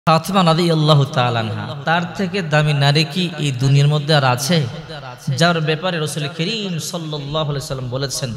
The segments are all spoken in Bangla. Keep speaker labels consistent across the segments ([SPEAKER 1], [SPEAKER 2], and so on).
[SPEAKER 1] ফাতেমা রাদিয়াল্লাহু তাআলা আনহা, তার থেকে দামি নারী কি এই দুনিয়ার মধ্যে আর আছে? যার ব্যাপারে রাসূল করিম সাল্লাল্লাহু আলাইহি সাল্লাম বলেছেন,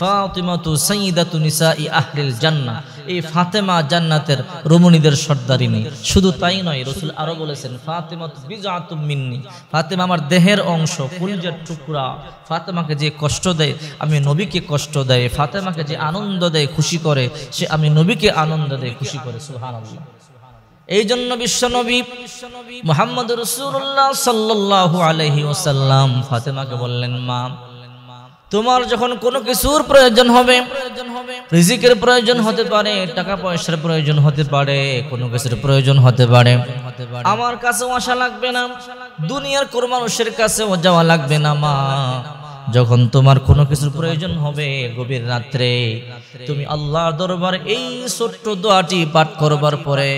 [SPEAKER 1] ফাতিমাতু সাইয়্যিদাতু নিসাই আহলিল জান্নাহ। এই ফাতেমা জান্নাতের রমণীদের সর্দারিনী। শুধু তাই নয়, রাসূল আরো বলেছেন, ফাতিমাতু বিজআতুম মিন্নি, ফাতেমা আমার দেহের অংশ, কলিজার টুকরা। ফাতেমাকে যে কষ্ট দেয় আমি নবীকে কষ্ট দেয়, ফাতেমাকে যে আনন্দ দেয় খুশি করে সে আমি নবীকে আনন্দ দেয় খুশি করে। সুবহানাল্লাহ। এই জন্য বিশ্বনবী মুহাম্মদ রাসূলুল্লাহ সাল্লাল্লাহু আলাইহি ওয়াসাল্লাম ফাতেমাকে বললেন, মা, তোমার যখন কোনো কিছুর প্রয়োজন হবে, রিজিকের প্রয়োজন হতে পারে, টাকা পয়সার প্রয়োজন হতে পারে, কোনো কিছুর প্রয়োজন হতে পারে, আমার কাছেও আসা লাগবে না, দুনিয়ার কোন মানুষের কাছেও যাওয়া লাগবে না। মা, যখন তোমার কোনো কিছুর প্রয়োজন হবে গভীর রাত্রে, তুমি আল্লাহর দরবারে এই ছোট্ট দোয়াটি পাঠ করবার পরে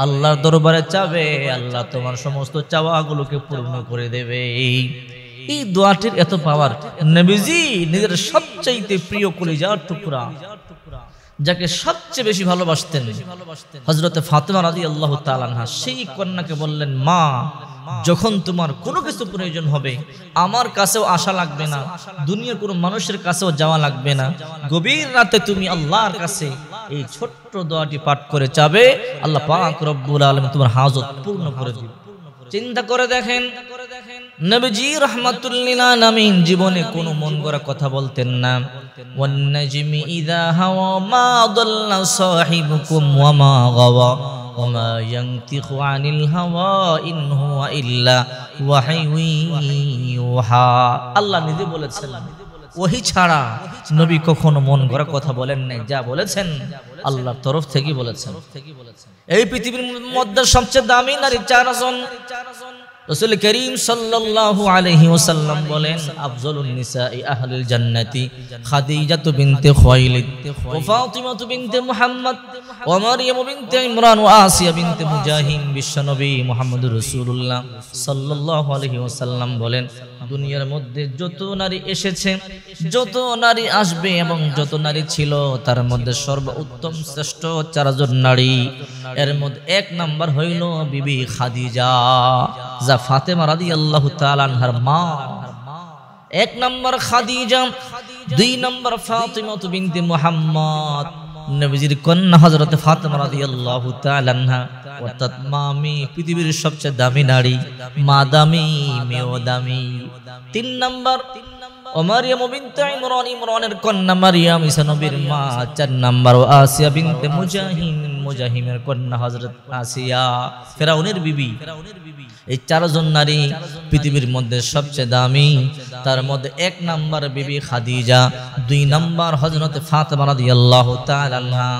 [SPEAKER 1] আল্লাহর দরবারে চাবে, আল্লাহ তোমার সমস্ত চাওয়াগুলোকে পূর্ণ করে দেবে। এই দোয়াটির এত পাওয়ার। নবীজি নিজের সবচাইতে প্রিয় কলিজার টুকরা, যাকে সবচেয়ে বেশি ভালোবাসতেন, হযরত ফাতেমা রাদিয়াল্লাহু তাআলা আনহা, সেই কন্যাকে বললেন, মা, যখন তোমার কোনো কিছু প্রয়োজন হবে আমার কাছেও আসা লাগবে না, দুনিয়ার কোনো মানুষের কাছেও যাওয়া লাগবে না, গভীর রাতে তুমি আল্লাহর কাছে এই ছোট্ট দোয়াটি পাঠ করে চাবে, আল্লাহ পাক রব্বুল আলামিন তোমার হাজত পূর্ণ করে দিবেন। চিন্তা করে দেখেন, নবীজি রাহমাতুল লিল আলামিন জীবনে কোনো মন গড়া কথা বলতেন না। ওয়ান নাজমি ইযা হাওয়া মা দাল্লা সাহিবুকুম ওয়া মা গাওয়া ওয়া মা ইয়ানতিকু আনিল হাওয়া ইন হুয়া ইল্লা ওয়াহয়ুন ইউহা। আল্লাহ নিজে বলেছেন, ওহী ছাড়া নবী কখনো মন গড়া কথা বলেন নাই, যা বলেছেন আল্লাহর তরফ থেকে বলেছেন। এই পৃথিবীর মধ্যে সবচেয়ে দামি নারী চারজন। রাসূল করিম সাল্লাল্লাহু আলাইহি ওয়াসাল্লাম বলেন, আফজালুন নিসাই আহলিল জান্নাতি খাদিজাতু বিনতে খুয়াইলিদ ওয়া ফাতিমাতু বিনতে মুহাম্মদ ওয়া মারইয়াম বিনতে ইমরান ওয়া আসিয়া বিনতে মুজাহিম। বিশ্বনবী মুহাম্মদুর রাসূলুল্লাহ সাল্লাল্লাহু আলাইহি ওয়াসাল্লাম বলেন, দুনিয়ার মধ্যে যত নারী এসেছে, যত নারী আসবে এবং যত নারী ছিল, তার মধ্যে সর্বোত্তম শ্রেষ্ঠ চারজন নারী, এর মধ্যে এক নাম্বার হইল বিবি খাদিজা, যা ফাতেমা রাদিয়াল্লাহু তাআলা আনহার মা। এক নাম্বার খাদিজা, দুই নাম্বার ফাতিমা বিনতে মুহাম্মদ, নবীজির কন্যা হযরত ফাতেমা রাদিয়াল্লাহু তাআলা আনহা, অর্থাৎ মা, পৃথিবীর সবচেয়ে দামি নারী, মা দামি, মেয়েও দামি। তিন নাম্বার মারইয়াম বিনতে ইমরান, ইমরানের কন্যা মারইয়াম ঈসা নবীর মা। চার নাম্বার আসিয়া বিনতে মুজাহিম, মুজাহিমের কন্যা হযরত আসিয়া ফিরাউনের বিবি। এই চারজন নারী পৃথিবীর মধ্যে সবচেয়ে দামি, তার মধ্যে এক নাম্বার বিবি খাদিজা, দুই নাম্বার হযরত ফাতেমা রাদিয়াল্লাহু তাআলা আনহা।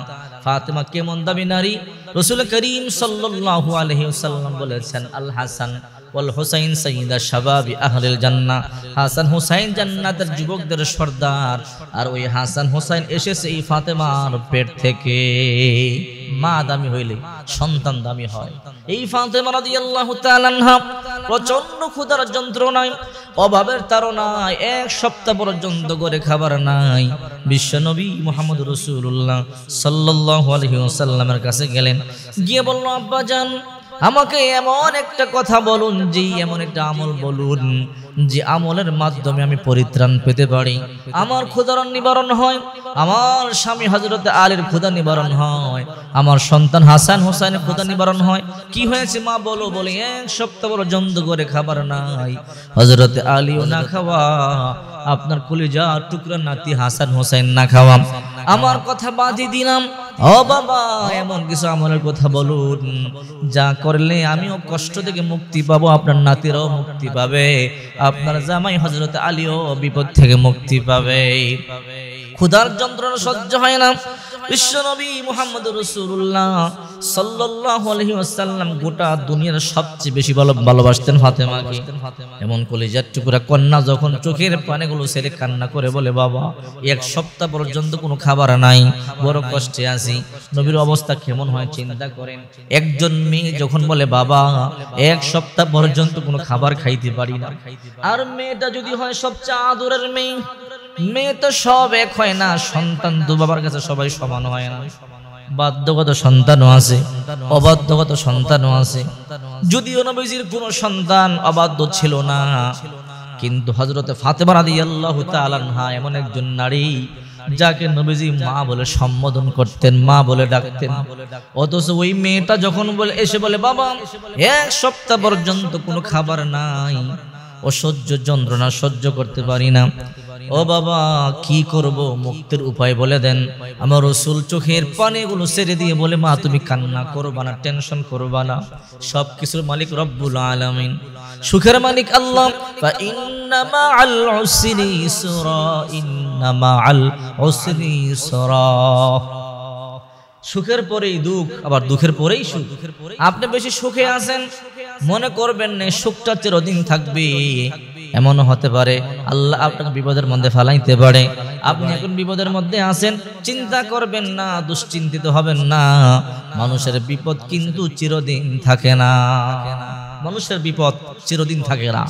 [SPEAKER 1] ফাতেমা কেমন দামি নারী? রাসূল করিম সাল্লাল্লাহু আলাইহি ওয়াসাল্লাম বলেছেন, আল হাসান ওয়াল হুসাইন সাইয়্যিদা শাবাবি আহলিল জান্নাহ। হাসান হুসাইন জান্নাতের যুবকদের সর্দার, আর ওই হাসান হুসাইন এসেছে এই ফাতেমার পেট থেকে। মা দামি হইলে সন্তান দামি হয়। এই ফাতেমা রাদিয়াল্লাহু তাআলা আনহা প্রচন্ড ক্ষুধার যন্ত্রণায়, অভাবের তাড়নায় এক সপ্তাহ পর্যন্ত করে খাবার নাই। বিশ্বনবী মুহাম্মদ রাসূলুল্লাহ সাল্লাল্লাহু আলাইহি ওয়াসাল্লামের কাছে গেলেন, গিয়ে বলল, আব্বা জান, আমাকে এমন একটা কথা বলুন, যে এমন একটা আমল বলুন যে আমলের মাধ্যমে আমি পরিত্রাণ পেতে পারি, আমার ক্ষুধার নিবারণ হয়, আমার স্বামী হযরত আলীর ক্ষুধা নিবারণ হয়, আমার সন্তান হাসান হোসেনের ক্ষুধা নিবারণ হয়। কি হয়েছে মা বলো? বলে, এক সপ্তাহ পর্যন্ত করে খাবার নাই, হযরত আলীও না খাওয়া, আপনার কলিজার টুকরা নাতি হাসান হোসেন না খাওয়া। আমার কথা বাদই দিলাম, ও বাবা, এমন কিছু আমলের কথা বলুন যা করলে আমিও কষ্ট থেকে মুক্তি পাবো, আপনার নাতিরাও মুক্তি পাবে, আপনার জামাই হযরত আলীও বিপদ থেকে মুক্তি পাবে। ক্ষুধার যন্ত্রণা সহ্য হয় না। বিশ্বনবী মুহাম্মদ রাসূলুল্লাহ সাল্লাল্লাহু আলাইহি ওয়াসাল্লাম গোটা দুনিয়ার সবচেয়ে বেশি ভালোবাসতেন ফাতেমাকে। এমন কলিজার টুকরা কন্যা যখন চোখের পানিগুলো ছেড়ে কান্না করে বলে, বাবা, এক সপ্তাহ পর্যন্ত কোনো খাবার নাই, বড় কষ্টে আছি। নবীর অবস্থা কেমন হয় চিন্তা করেন। একজন মেয়ে যখন বলে, বাবা, এক সপ্তাহ পর্যন্ত কোনো খাবার খাইতে পারি না, আর মেয়েটা যদি হয় সবচেয়ে আদরের মেয়ে, মেয়ে তো সব এক হয় না, সন্তান দু বাবার কাছে সবাই সমান হয় না। বাধ্যগত সন্তানও আছে, অবাধ্যগত সন্তানও আছে। যদিও নবীজির কোনো সন্তান অবাধ্য ছিল না, কিন্তু হযরতে ফাতেমা রাদিয়াল্লাহু তাআলা আনহা এমন একজন নারী যাকে নবীজি মা বলে সম্বোধন করতেন, মা বলে ডাকতেন। অথচ ওই মেয়েটা যখন এসে বলে, বাবা 1 সপ্তাহ পর্যন্ত কোনো খাবার নাই, অসহ্য যন্ত্রণা সহ্য করতে পারি না, ও বাবা কি করব, মুক্তির উপায় বলে দেন। আমার রাসূল চোখের পানিগুলো ছেড়ে দিয়ে বলে, মা তুমি কান্না করবা না, টেনশন করবা না, সবকিছুর মালিক রব্বুল আলামিন, সুখের মালিক আল্লাহ। ফা ইন্না মাআল উসরি ইসরা, ইন্না মাআল উসরি ইসরা। সুখের পরেই দুঃখ, আবার দুঃখের পরেই সুখ। আপনি বেশি সুখে আছেন, মনে করবেন না সুখটা চিরদিন থাকবে, এমনও হতে পারে আল্লাহ আপনাকে বিপদের মধ্যে ফেলাইতে পারে। আপনি এখন বিপদের মধ্যে আছেন, চিন্তা করবেন না, দুশ্চিন্তিত হবেন না, মানুষের বিপদ কিন্তু চিরদিন থাকে না, মানুষের বিপদ চিরদিন থাকে না।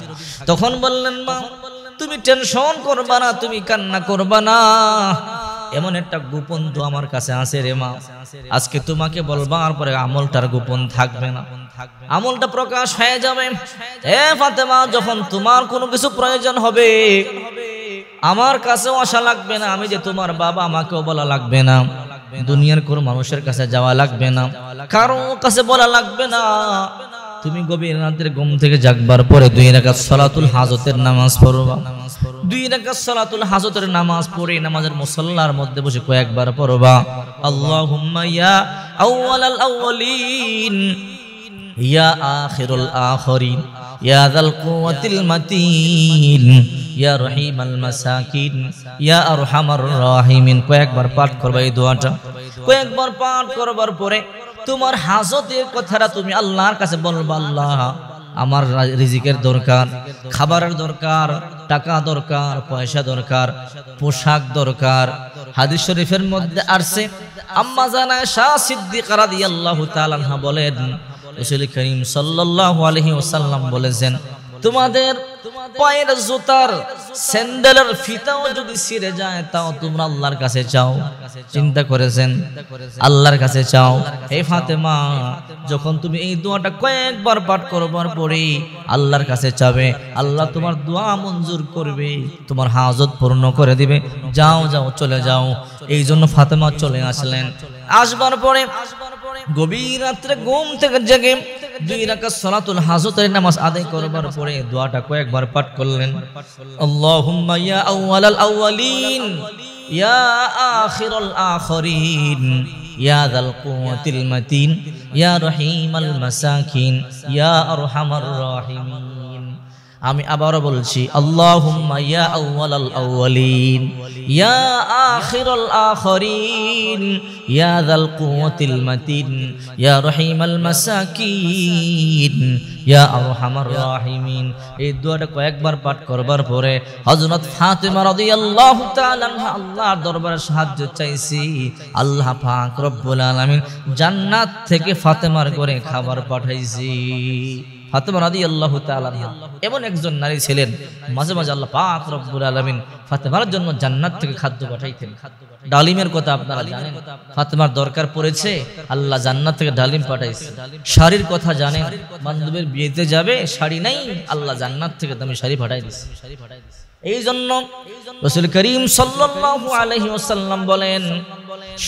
[SPEAKER 1] তখন বললেন, মা তুমি টেনশন করবা না, তুমি কান্না করবা না, এমন একটা গোপন তো আমার কাছে আছে রে মা, আজকে তোমাকে বলবার পরে আমলটার গোপন থাকবে না, আমলটা প্রকাশ হয়ে যাবে। এ ফাতেমা, যখন তোমার কোনো কিছু প্রয়োজন হবে আমার কাছেও আসা লাগবে না, আমি যে তোমার বাবা আমাকেও বলা লাগবে না, দুনিয়ার কোনো মানুষের কাছে যাওয়া লাগবে না, কারো কাছে বলা লাগবে না। তুমি গভীর রাতের ঘুম থেকে জাগবার পরে 2 রাকাত সালাতুল হাজতের নামাজ পড়বা। 2 রাকাত সালাতুল হাজতের নামাজ পড়ে নামাজের মুসাল্লার মধ্যে বসে কয়েকবার পড়বা, আল্লাহুম্মা ইয়া আউয়ালাল আউয়ালিন, ইয়া আখিরুল আখিরিন, ইয়া যাল কুওয়াতিল মাতিন, ইয়া রহিমাল মাসাকিন, ইয়া আরহামার রাহিমিন। কয়েকবার পাঠ করবা এই দোয়াটা। কয়েকবার পাঠ করবার পরে তোমার হাজতের কথাটা তুমি আল্লাহর কাছে বলবা, আল্লাহ আমার রিজিকের দরকার, খাবারের দরকার, টাকা দরকার, পয়সা দরকার, পোশাক দরকার। হাদিস শরীফের মধ্যে আসছে, আম্মা জানা আয়েশা সিদ্দিকা রাদিয়াল্লাহু তাআলা আনহা বলেন, রাসূল করিম সাল্লাল্লাহু আলাইহি ওয়াসাল্লাম বলেছেন, তোমাদের পায়ের জুতার স্যান্ডেলের ফিতাও যদি ছিঁড়ে যায় তাও তোমরা আল্লাহর কাছে চাও। চিন্তা করেছেন, আল্লাহর কাছে চাও। হে ফাতেমা, যখন তুমি এই দোয়াটা কয়েকবার পাঠ করবার পরে আল্লাহর কাছে চাবে, আল্লাহ তোমার দোয়া মঞ্জুর করবে, তোমার হাজত পূর্ণ করে দিবে। যাও যাও, চলে যাও। এই জন্য ফাতেমা চলে আসলেন। আসবার পরে গভীর রাত্রে ঘুম থেকে জেগে 2 রাকাত সালাতুল হাজতের নামাজ আদায় করবার পরে দোয়াটা কয়েকবার পাঠ করলেন, আল্লাহুম্মা ইয়া আউয়ালাল আউয়ালিন, ইয়া আখিরাল আখিরিন, ইয়া যাল কুওয়াতিল মাতিন, ইয়া রহিমাল মাসাকিন, ইয়া আরহামার রাহিমিন। আমি আবারও বলছি, আল্লাহুম্মা ইয়া আউয়ালাল আউয়ালিন, ইয়া আখিরাল আখিরিন, ইয়া যাল কুওয়াতিল মাতিন, ইয়া রহিমাল মাসাকিন, ইয়া আরহামার রাহিমিন। এই দোয়াটা কয়েকবার পাঠ করবার পরে হযরত ফাতেমা রাদিয়াল্লাহু তাআলা আনহা আল্লাহর দরবারে সাহায্য চাইছি। আল্লাহ পাক রব্বুল আলামিন জান্নাত থেকে ফাতেমার ঘরে খাবার পাঠাইছি। ফাতেমা রাদিয়াল্লাহু তাআলা আনহা এমন একজন নারী ছিলেন, মাঝে মাঝে আল্লাহ পাক রব্বুল আলামিন ফাতেমার জন্য জান্নাত থেকে খাদ্য পাঠাইতেন। ডালিমের কথা আপনারা জানেন, ফাতেমার দরকার পড়েছে, আল্লাহ জান্নাত থেকে ডালিম পাঠাইছে। শাড়ির কথা জানেন, বান্ধবীর বিয়েতে যাবে, শাড়ি নাই, আল্লাহ জান্নাত থেকে দামি শাড়ি পাঠাই দিয়েছে। এই জন্য রাসূল করিম সাল্লাল্লাহু আলাইহি ওয়াসাল্লাম বলেন,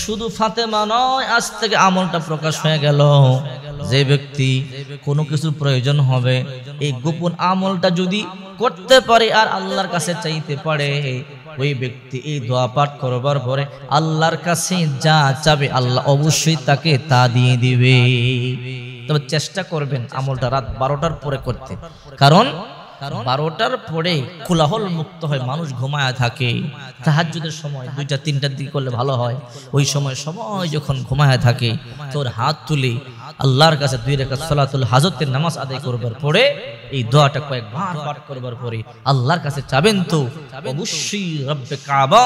[SPEAKER 1] শুধু ফাতেমা নয়, আজ থেকে আমলটা প্রকাশ হয়ে গেল। যে ব্যক্তি কোনো কিছুর প্রয়োজন হবে, এই গোপন আমলটা যদি করতে পারে আর আল্লাহর কাছে চাইতে পারে, ওই ব্যক্তি এই দোয়া পাঠ করবার পরে আল্লাহর কাছে যা চাবে আল্লাহ অবশ্যই তাকে তা দিয়ে দিবে। তবে চেষ্টা করবেন আমলটা রাত 12টার পরে করতে, কারণ 12টার পরে কোলাহল মুক্ত হয়, মানুষ ঘুমায় থাকে। তাহাজ্জুদের সময় 2টা 3টার দিকে করলে ভালো হয়। ওই সময় যখন ঘুমায় থাকে, তোর হাত তুলে আল্লাহর কাছে 2 রাকাত সালাতুল হাজতের নামাজ আদায় করবার পরে এই দোয়াটা কয়েকবার পাঠ করবার পরে আল্লাহর কাছে চাবেন, তো অবশ্যই রব্বে কাবা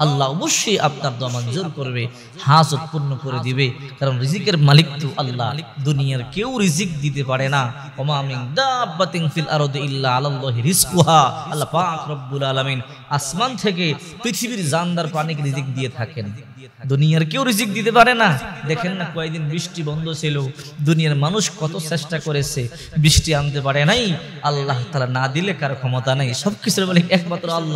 [SPEAKER 1] আল্লাহ অবশ্যই আপনার দোয়া মঞ্জুর করবে, হাজত পূর্ণ করে দিবে। কারণ রিজিকের মালিক তো আল্লাহ, দুনিয়ার কেউ রিজিক দিতে পারে না। ওমা মিন দাব্বাতিন ফিল আরদি ইল্লা আলাল্লাহি রিজকুহা। আল্লাহ পাক রব্বুল আলামিন আসমান থেকে পৃথিবীর জানদার প্রাণীকে রিজিক দিয়ে থাকেন। দুনিয়ার কেউ রিজিক দিতে পারে না। দেখেন না কয়েকদিন বৃষ্টি বন্ধ ছিল, দুনিয়ার মানুষ কত চেষ্টা করেছে, বৃষ্টি আনতে পারে নাই। আল্লাহ তাআলা না দিলে কার ক্ষমতা নাই, সবকিছুর বলে একমাত্র আল্লাহ।